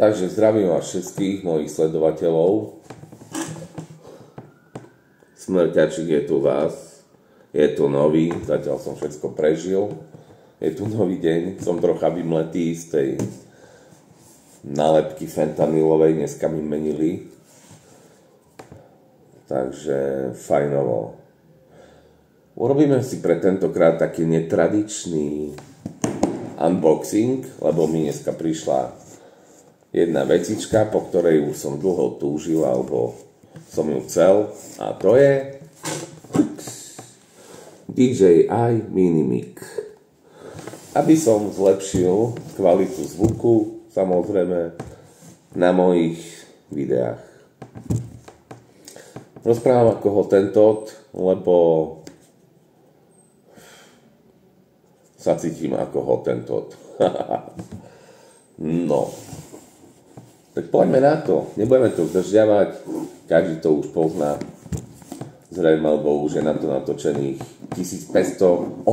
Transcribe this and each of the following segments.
Takže zdravím vás všetkých mojich sledovateľov. Smrťačik je tu vás. Je tu nový, zatiaľ som všetko prežil. Je tu nový deň, som trocha vymletý z tej nálepky fentanylovej, dneska mi menili. Takže fajnovo. Urobíme si pre tentokrát taký netradičný unboxing, lebo mi dneska prišla jedna vecička, po ktorej už som dlho túžil, alebo som ju chcel, a to je DJI Mini Mic. Aby som zlepšil kvalitu zvuku, samozrejme, na mojich videách. Rozprávam ako hotentot, lebo sa cítim ako hotentot. No. Tak poďme na to, nebudeme to zdržiavať, každý to už pozná, zrejme, lebo už je na to natočených 1584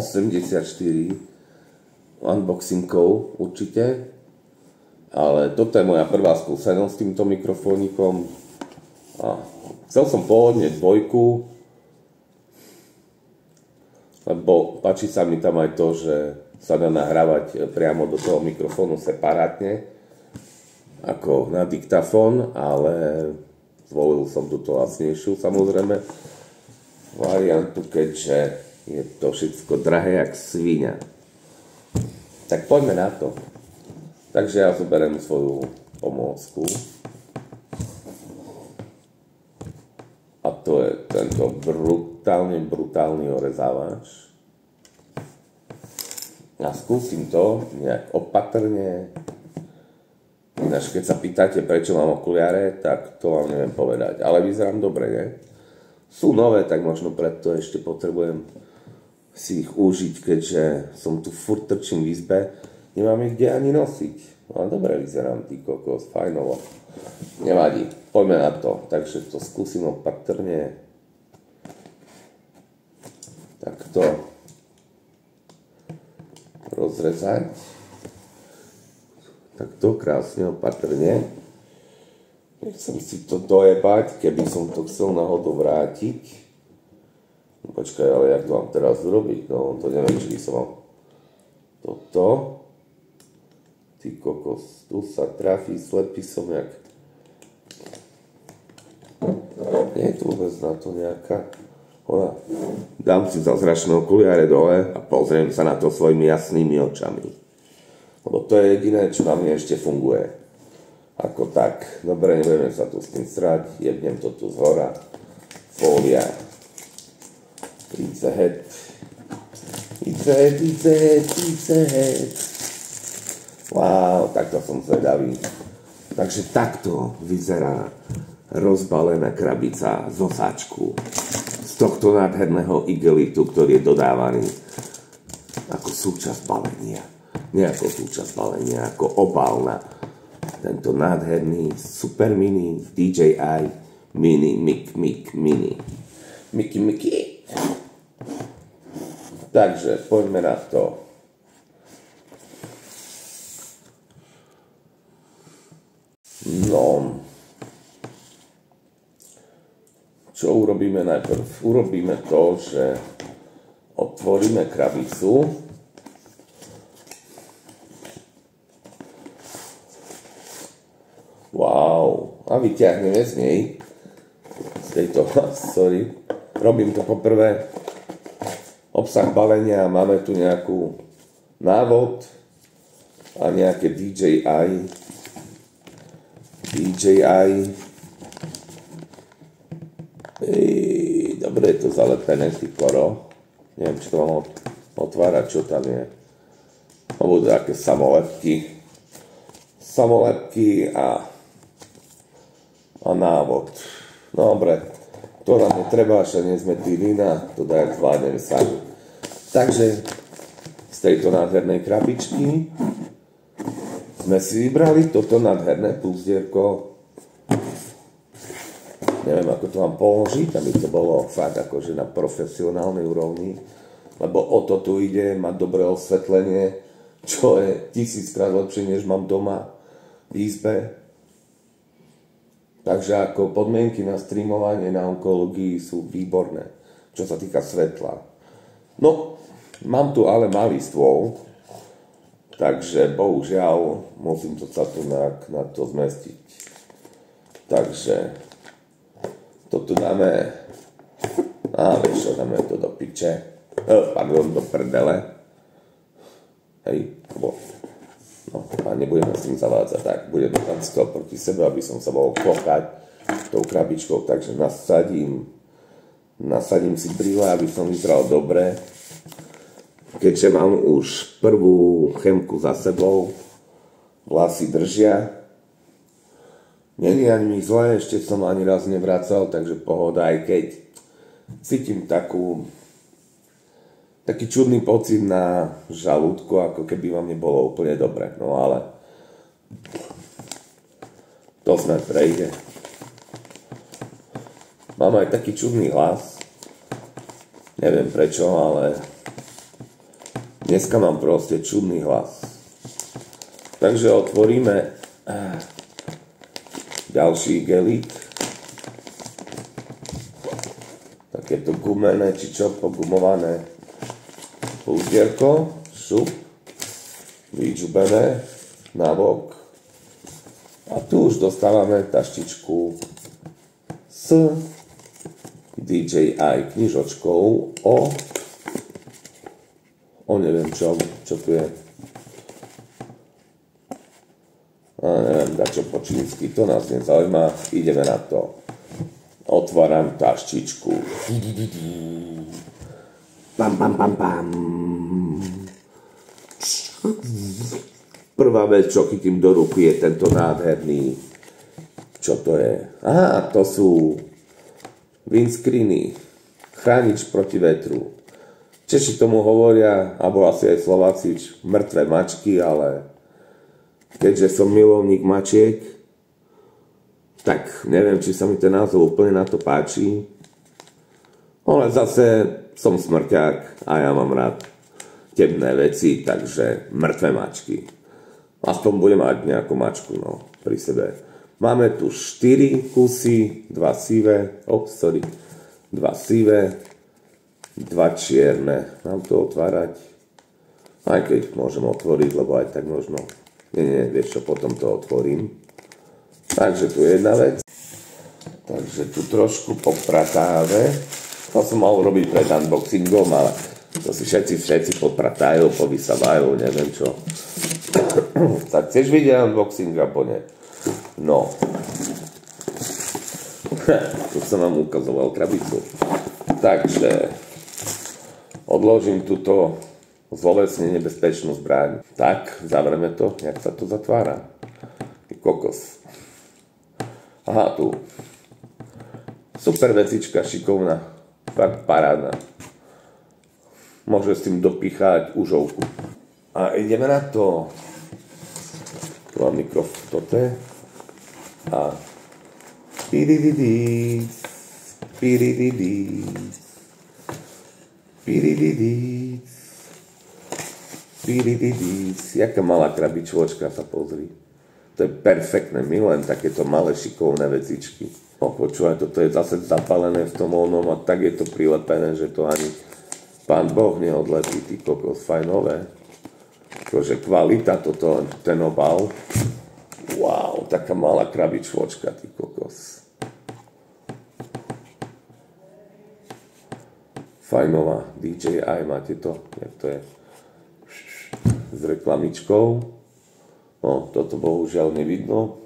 unboxingov určite, ale toto je moja prvá skúsenosť s týmto mikrofónikom a chcel som pôvodne dvojku, lebo páči sa mi tam aj to, že sa dá nahrávať priamo do toho mikrofónu separátne, ako na diktafón, ale zvolil som túto lacnejšiu samozrejme variantu, keďže je to všetko drahé jak sviňa. Tak poďme na to. Takže ja zoberiem svoju pomôcku. A to je tento brutálny orezávač. A skúsim to nejak opatrne. Ináč, keď sa pýtate, prečo mám okuliare, tak to vám neviem povedať. Ale vyzerám dobre, nie? Sú nové, tak možno preto ešte potrebujem si ich užiť, keďže som tu furt trčím v izbe. Nemám ich kde ani nosiť. Ale dobre vyzerám, ty kokos, fajnovo. Nevadí, poďme na to. Takže to skúsim opatrne. Takto rozrezať. Takto krásne, opatrne. Nechcem si to dojebať, keby som to chcel náhodou vrátiť. No, počkaj, ale jak to mám teraz urobiť? No, to neviem, či by som mal toto. Ty kokos, tu sa trafí, slepý som jak. Nie je tu vôbec na to nejaká. Ona. Dám si zázračné okuliare dole a pozriem sa na to svojimi jasnými očami. Lebo to je jediné, čo na mne ešte funguje. Ako tak. Dobre, nebudeme sa tu s tým srať. Jebnem to tu zhora. Fólia. It's ahead. Wow, takto som zvedavý. Takže takto vyzerá rozbalená krabica z osáčku. Z tohto nádherného igelitu, ktorý je dodávaný ako súčasť balenia. Nie ako súčasť balenia, ako obal na tento nádherný super mini DJI Mini Mini. Mickey. Takže poďme na to. No. Čo urobíme najprv? Urobíme to, že otvoríme krabicu. Wow, a vyťahneme z nej, z tejto, sorry, robím to poprvé, obsah balenia, máme tu nejakú návod a nejaké DJI, dobre je to zalepené, ty koro, neviem, či to mám otvárať, čo tam je, to budú také samolepky a návod. No dobre, to nám netreba, že nie sme tí vina, to dajak zvládnem sami. Takže z tejto nádhernej krabičky sme si vybrali toto nádherné púzdierko. Neviem, ako to mám položiť, aby to bolo fakt akože na profesionálnej úrovni, lebo o to tu ide, mať dobré osvetlenie, čo je 1000-krát lepšie, než mám doma. izbe. Takže ako podmienky na streamovanie na onkológii sú výborné, čo sa týka svetla. No, mám tu ale malý stôl, takže bohužiaľ musím sa tu na to zmestiť. Takže toto dáme, vieš čo, dáme to do piče, do prdele. Hej, no a nebudeme s tým zavádzať, tak budem tam stôl proti sebe, aby som sa mohol klopať tou krabičkou, takže nasadím si brýle, aby som vyzeral dobre. Keďže mám už prvú chemku za sebou, vlasy držia. Není ani zle, ešte som ani raz nevracal, takže pohoda, aj keď cítim taký čudný pocit na žalúdku, ako keby vám nebolo úplne dobre. No ale to sme prejde. Mám aj taký čudný hlas. Neviem prečo, ale dneska mám proste čudný hlas. Takže otvoríme ďalší gelík. Takéto gumené, či čo, pogumované úzierko. Šup. Vyčubené nabok. A tu už dostávame taštičku s DJI knižočkou o neviem čo tu je. Neviem, dačo po čínsky, to nás nezaujíma, ideme na to. Otváram taštičku. Bam, bam, bam, bam. Prvá vec, čo chytím do ruky, je tento nádherný, čo to je? Aha, to sú windscreeny, chránič proti vetru. Češi tomu hovoria, alebo asi aj Slováci, mŕtve mačky, ale keďže som milovník mačiek, tak neviem, či sa mi ten názov úplne na to páči. Ale zase som smrťák a ja mám rád temné veci, takže mŕtve mačky. Aspoň budem mať nejakú mačku, no, pri sebe. Máme tu 4 kusy, 2 sivé, 2 sivé, 2 čierne. Mám to otvárať? Aj keď môžem otvoriť, lebo aj tak možno. Nie, vieš čo, potom to otvorím. Takže tu je jedna vec. Takže tu trošku popratáme. To som mal robiť pred unboxingom, ale to si všetci popratajú, povysávajú, neviem čo. Tak chceš vidieť unboxing, alebo nie? No. Tu som vám ukazoval krabicu. Takže odložím túto zlovesne nebezpečnú zbraň. Tak, zavrieme to, jak sa to zatvára. Kokos. Aha, tu. Super vecička, šikovná. Fakt parádna. Môže s tým dopíchať užovku. A ideme na to. Tu mám mikrofón, toto je. A pirididíc, pirididíc, pirididíc, pirididíc. Jaká malá krabičočka, sa pozri. To je perfektné, milujem takéto malé šikovné vecičky. No počúvaj, toto je zase zapálené v tom onom a tak je to prilepené, že to ani Pán Boh neodlepí, ty kokos, fajnové. Akože kvalita toto, ten obal. Wow, taká malá krabičočka, ty kokos. Fajnová, DJI, máte to, jak to je, s reklamičkou. No, toto bohužiaľ nevidno,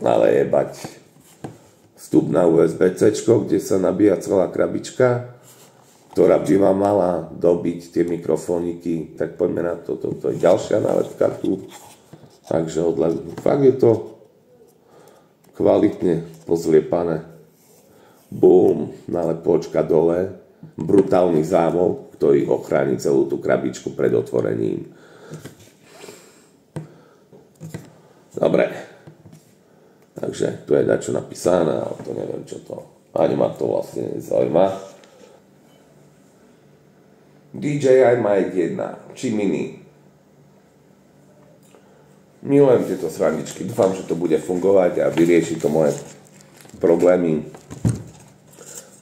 ale jebať. Vstup na USB-C, kde sa nabíja celá krabička, ktorá by vám mala dobiť tie mikrofóniky, tak poďme na to, toto je ďalšia nálepka tu. Takže fakt je to kvalitne pozliepané. Bum, nálepočka dole, brutálny zámok, ktorý ochráni celú tú krabičku pred otvorením. Dobre. Takže tu je dačo napísané, ale to neviem čo to. Ani ma to vlastne nezaujíma. DJI Mic 1, či mini. Milujem tieto srandičky. Dúfam, že to bude fungovať a vyrieši to moje problémy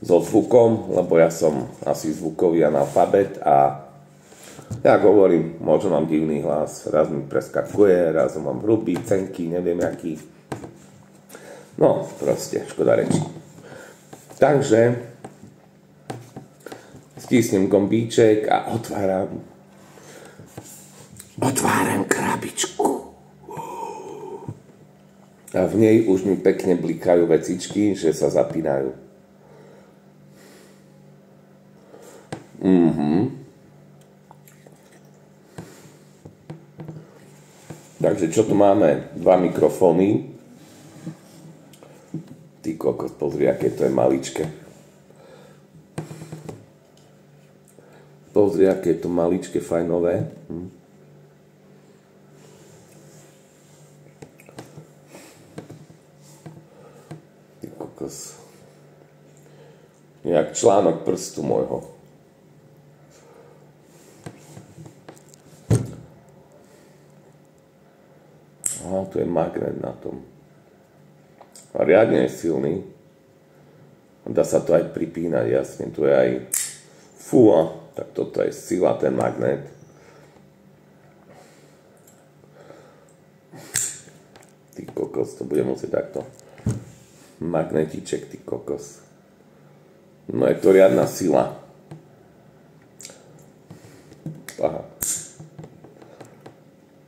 so zvukom, lebo ja som asi zvukový analfabet a ja hovorím, možno mám divný hlas, raz mi preskakuje, raz mám hrubý, tenký, neviem aký. No, proste, škoda reči. Takže stisnem gombíček a otváram krabičku. A v nej už mi pekne blikajú vecičky, že sa zapínajú. Takže čo tu máme? 2 mikrofóny. Ty kokos, pozri, aké to je maličké. Pozri, aké je to maličké, fajnové. Ty kokos. Jak článok prstu môjho. Aha, tu je magnet na tom. A riadne je silný. Dá sa to aj pripínať, jasne. Tu je aj... Fúha, tak toto je sila, ten magnet. Ty kokos, to bude musieť takto. Magnetiček, ty kokos. No je to riadna sila. Aha.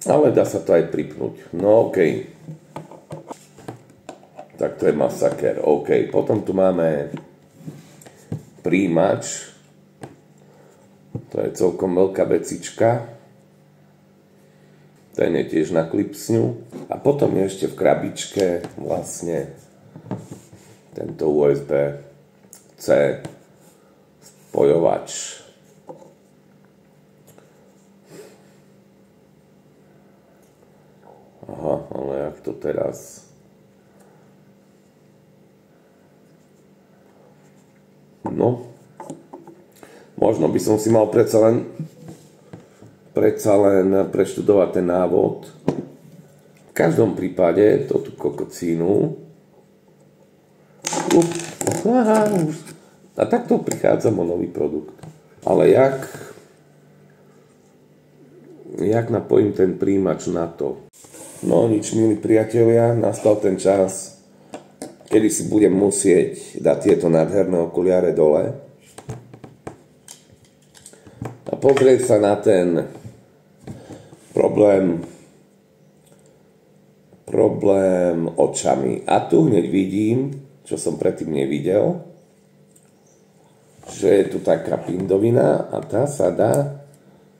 Ale dá sa to aj pripnúť. No okej. Tak to je masaker. OK. Potom tu máme príjimač. To je celkom veľká vecička. Ten je tiež na klipsňu. A potom je ešte v krabičke vlastne tento USB-C spojovač. Aha, ale jak to teraz... No, možno by som si mal predsa len preštudovať ten návod. V každom prípade to tú kokocínu. A takto prichádzam o nový produkt. Ale jak napojím ten príjimač na to? No nič, milí priatelia, nastal ten čas, kedy si budem musieť dať tieto nádherné okuliare dole a pozrieť sa na ten problém očami. A tu hneď vidím, čo som predtým nevidel, že je tu taká pindovina a tá sa dá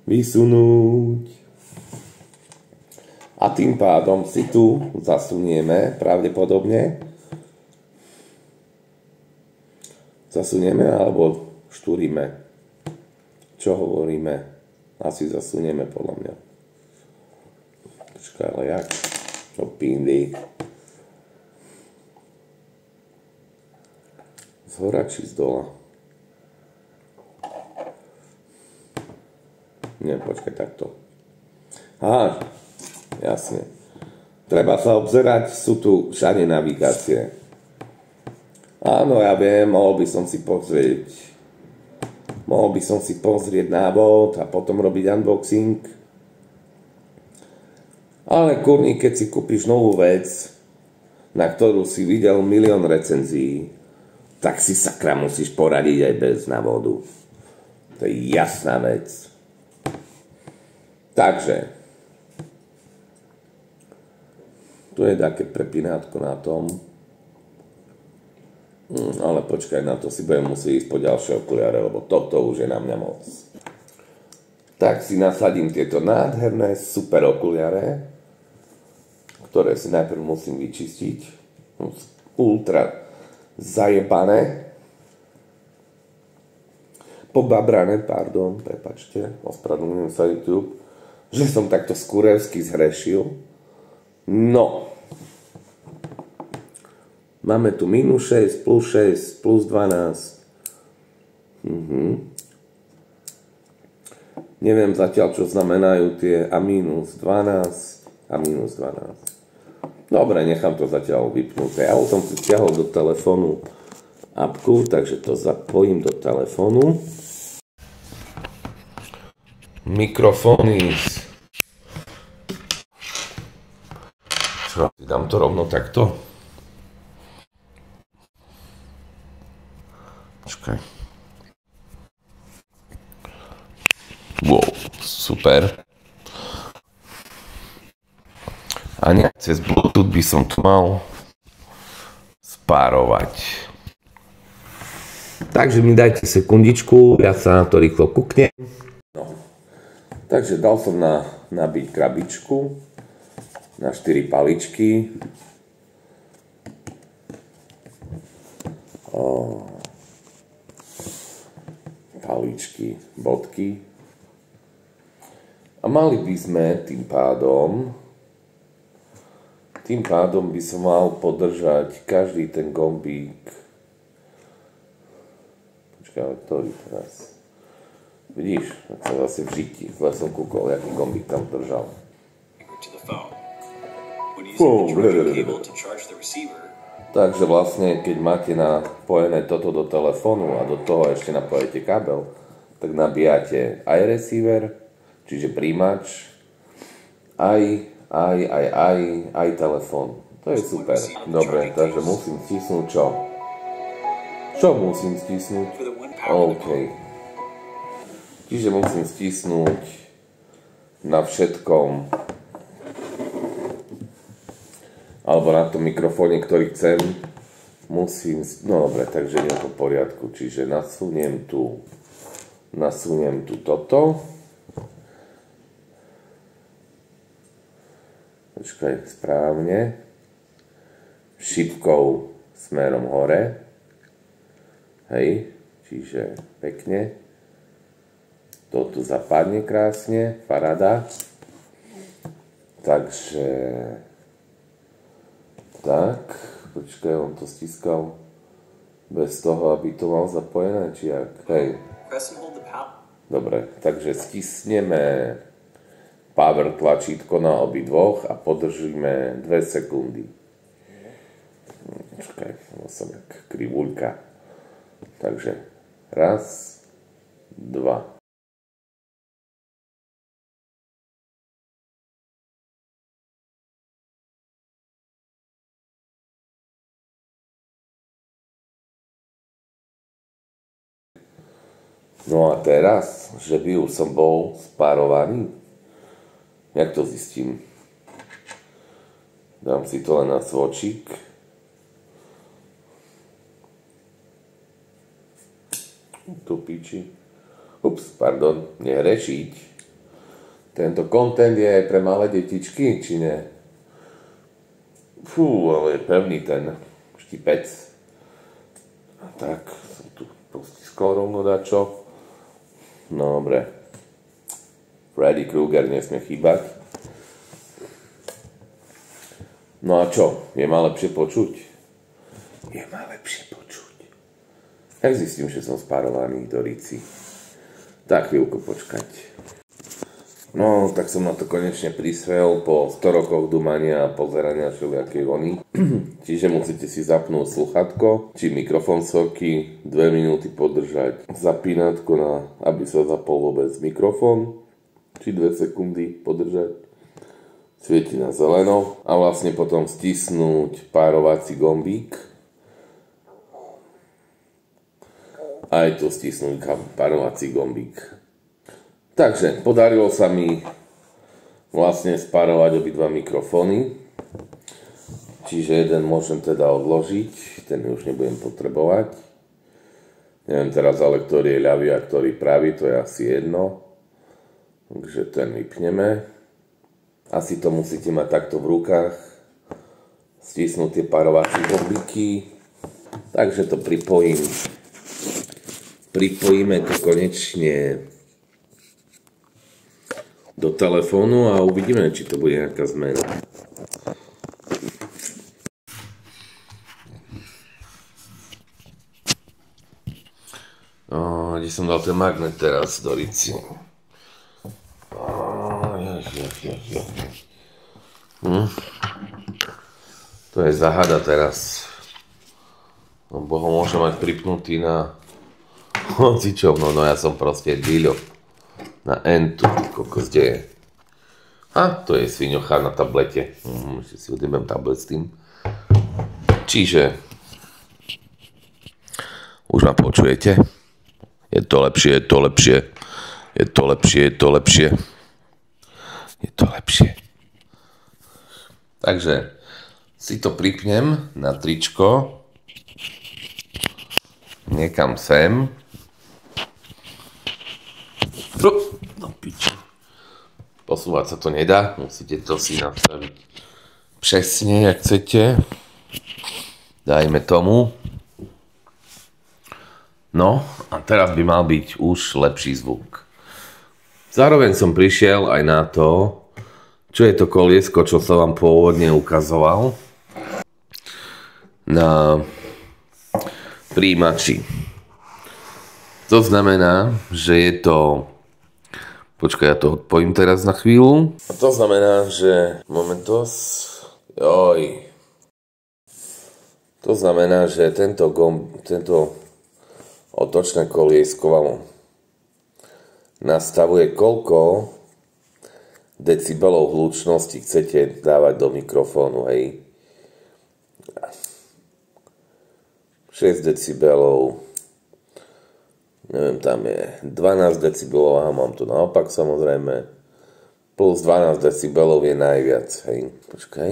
vysunúť. A tým pádom si tu zasunieme pravdepodobne. Zasunieme alebo štúrime? Čo hovoríme? Asi zasunieme podľa mňa. Počkaj, ale jak? No pindy. Z hora či z dola? Nie, počkaj, takto. Aha, jasne. Treba sa obzerať, sú tu všade navigácie. Áno, ja viem, mohol by som si pozrieť návod a potom robiť unboxing. Ale kurník, keď si kúpiš novú vec, na ktorú si videl 1 000 000 recenzií, tak si sakra musíš poradiť aj bez návodu. To je jasná vec. Takže, tu je také prepínátko na tom. Ale počkaj, na to si budem musieť ísť po ďalšie okuliare, lebo toto už je na mňa moc. Tak si nasadím tieto nádherné super okuliare, ktoré si najprv musím vyčistiť. Ultra zajebané. Pobabrané, pardon, prepačte, ospravedlňujem sa YouTube, že som takto skurevsky zhrešil. No. Máme tu -6, +6, +12. Neviem zatiaľ, čo znamenajú tie a -12 a a minus 12. Dobre, nechám to zatiaľ vypnuté. Ja už som si stiahol do telefónu apku, takže to zapojím do telefónu. Mikrofóny. Čo, dám to rovno takto? Počkaj. Wow, super. A nejak cez Bluetooth by som to mal spárovať. Takže mi dajte sekundičku, ja sa na to rýchlo kúknem. No. Takže dal som nabiť krabičku na 4 paličky. Paličky, bodky. A mali by sme tým pádom by som mal podržať každý ten gombík. Počkaj, ale ktorý teraz? Vidíš, ak sa zase v žiti, zle som kúkol, aký gombík tam držal. Takže vlastne, keď máte napojené toto do telefónu a do toho ešte napojete kábel, tak nabíjate aj receiver, čiže príjimač, aj telefón. To je super. Dobre, takže musím stisnúť čo? Čo musím stisnúť? OK. Čiže musím stisnúť na všetkom, alebo na tom mikrofóne, ktorý chcem, musím, no dobre, takže je to v poriadku. Čiže nasuniem tu toto. Počkaj, správne. Šipkou smerom hore. Hej, čiže pekne. To tu zapadne krásne, paráda. Takže... Tak, počkaj, on to stiskal bez toho, aby to mal zapojené, či jak? Hej. Dobre, takže stisneme power tlačítko na obidvoch a podržíme 2 sekundy. Počkaj, som jak krivúľka. Takže, 1, 2. No a teraz, že by už som bol spárovaný, jak to zistím? Dám si to len na cvočík. Tu piči. Ups, pardon, nehrešiť. Tento content je aj pre malé detičky, či ne? Fú, ale je pevný ten štipec. A tak, som tu postiskol rovno dačo. No dobre. Freddy Krueger nesmie chýbať. No a čo? Je ma lepšie počuť? Je ma lepšie počuť. Jak zistím, že som spárovaný do Ríci? Tak chvíľku počkať. No, tak som na to konečne prisvel po 100 rokoch dumania a pozerania všelijakej vony. Čiže musíte si zapnúť sluchátko, či mikrofón soky, 2 minúty podržať zapínatko, aby sa zapol vôbec mikrofón, či 2 sekundy podržať. Svieti na zeleno a vlastne potom stisnúť párovací gombík. Aj tu stisnúť párovací gombík. Takže podarilo sa mi vlastne spárovať obidva mikrofóny. Čiže jeden môžem teda odložiť, ten už nebudem potrebovať. Neviem teraz ale, ktorý je ľavý a ktorý pravý, to je asi jedno. Takže ten vypneme. Asi to musíte mať takto v rukách. Stisnúť tie párovacie gombíky. Takže to pripojím. Pripojíme to konečne do telefónu a uvidíme, či to bude nejaká zmena. Kde som dal ten magnet teraz do Ríci? To je záhada teraz. Lebo ho môžem mať pripnutý na hocičom. No ja som proste díľo. Na entu. Kokos, kde je? To je sviňocha na tablete. Ešte si odjebem tablet s tým. Čiže už ma počujete? Je to lepšie, je to lepšie. Je to lepšie, je to lepšie. Je to lepšie. Takže si to pripnem na tričko. Niekam sem. No piči. Posúvať sa to nedá. Musíte to si nastaviť presne, jak chcete. Dajme tomu. No a teraz by mal byť už lepší zvuk. Zároveň som prišiel aj na to, čo je to koliesko, čo som vám pôvodne ukazoval na príjimači. To znamená, že je to... Počkaj, ja to odpojím teraz na chvíľu. A to znamená, že... Momentos... To znamená, že tento otočné koliesko vám nastavuje, koľko decibelov hlučnosti chcete dávať do mikrofónu, hej. 6 decibelov, neviem, tam je 12 decibelov, mám to naopak samozrejme, plus 12 decibelov je najviac, hej. Počkaj.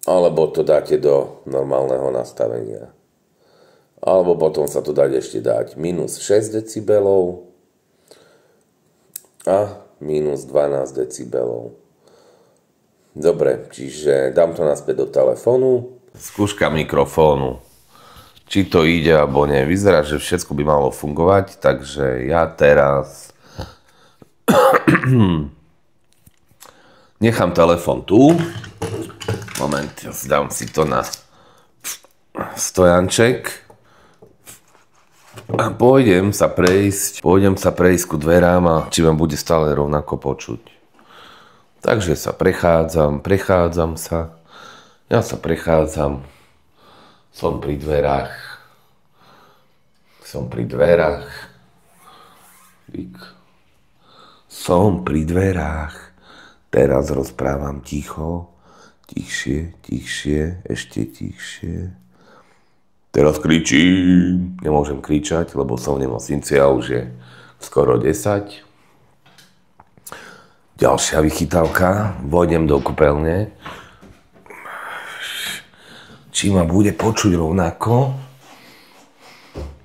Alebo to dáte do normálneho nastavenia. Alebo potom sa to dá ešte dať minus 6 decibelov a minus 12 decibelov. Dobre, čiže dám to naspäť do telefónu. Skúška mikrofónu. Či to ide, alebo nie. Vyzerá, že všetko by malo fungovať, takže ja teraz nechám telefón tu. Moment, dám si to na stojanček. A pôjdem sa prejsť ku dverám a či ma bude stále rovnako počuť. Takže sa prechádzam sa. Ja sa prechádzam. Som pri dverách. Som pri dverách. Teraz rozprávam ticho. Tichšie, ešte tichšie. Teraz kričím. Nemôžem kričať, lebo som v nemocnici a už je skoro 10. Ďalšia vychytávka. Vojdem do kúpeľne. Či ma bude počuť rovnako?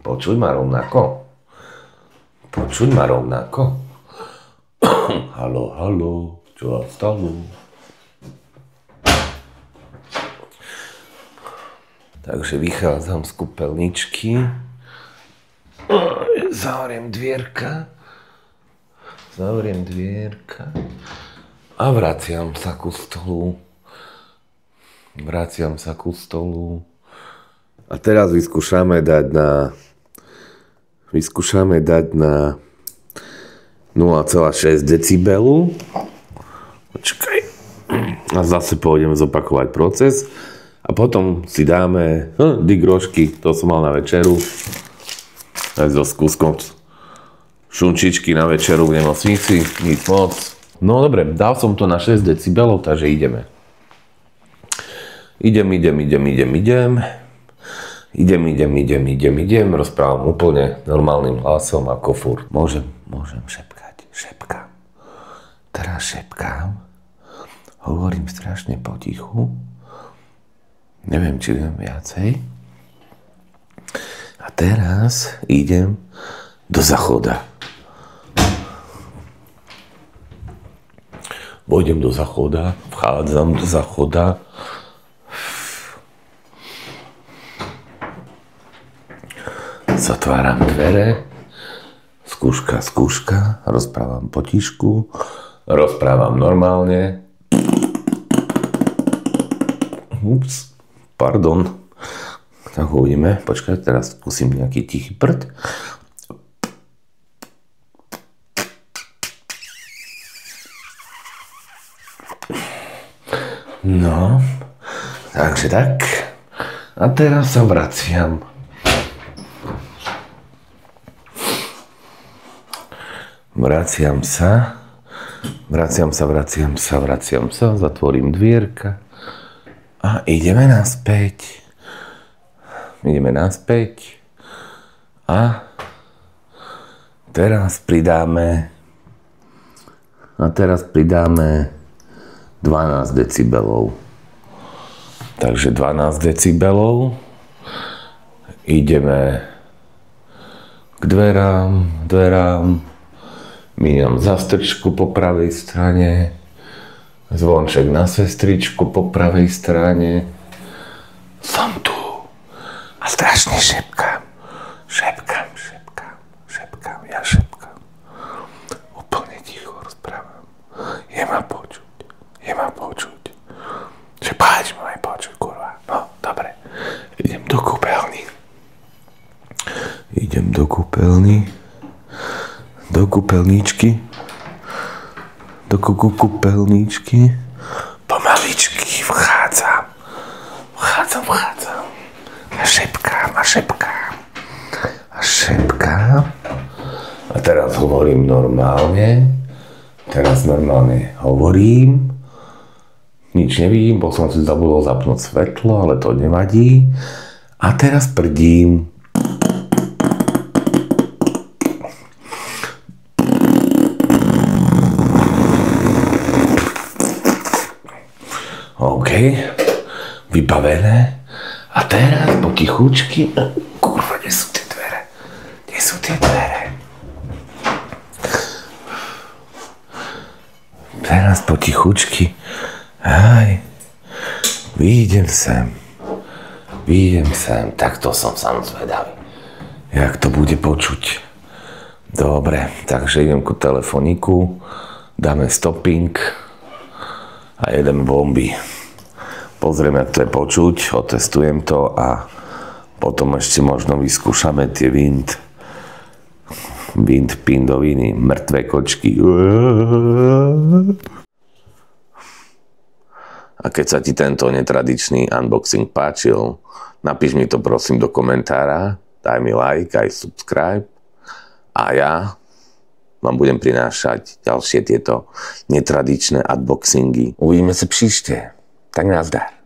Počuť ma rovnako? Haló, čo sa stalo? Takže vychádzam z kúpeľničky, zavriem dvierka a vraciam sa ku stolu. A teraz vyskúšame dať na 0,6 decibelu. Počkaj. A zase pôjdem zopakovať proces. A potom si dáme digrošky, to som mal na večeru. Aj so skúskom šunčičky na večeru v nemocnici, nic moc. No dobre, dal som to na 6 decibelov, takže ideme. Idem. Rozprávam úplne normálnym hlasom ako furt. Môžem šepkať. Šepkám. Teraz šepkám. Hovorím strašne potichu. Neviem, či viem viacej. A teraz idem do záchoda. Vôjdem do záchoda, vchádzam do záchoda. Zatváram dvere. Skúška. Rozprávam potišku. Rozprávam normálne. Ups. Pardon. Tak uvidíme. Počkaj, teraz skúsim nejaký tichý prd. No, takže tak. A teraz sa vraciam. Vraciam sa, zatvorím dvierka a ideme naspäť. A teraz pridáme 12 decibelov. Takže 12 decibelov. Ideme k dverám. Míňam zastrčku po pravej strane. Zvonček na sestričku po pravej strane. Som tu. A strašne šepkám. Ja šepkám. Úplne ticho rozprávam. Je ma počuť. Že páč ma aj počuť, kurva. No, dobre. Idem do kúpeľni. Do kúpeľničky. Pomaličky vchádzam. A šepkám. A teraz hovorím normálne. Hovorím. Nič nevidím, bo som si zabudol zapnúť svetlo, ale to nevadí. A teraz prdím. OK, vybavené. A teraz potichučky. Kurva, kde sú tie dvere? Teraz potichučky. Aj, výjdem sem. Takto som sám zvedavý. Jak to bude počuť. Dobre, takže idem ku telefoniku. Dáme stopping. A jedem bomby. Pozrieme, ako to je počuť, otestujem to a potom ešte možno vyskúšame tie wind pindoviny, mŕtve kočky. A keď sa ti tento netradičný unboxing páčil, napíš mi to prosím do komentára, daj mi like aj subscribe a ja vám budem prinášať ďalšie tieto netradičné unboxingy. Uvidíme sa příště. Tak nazdar.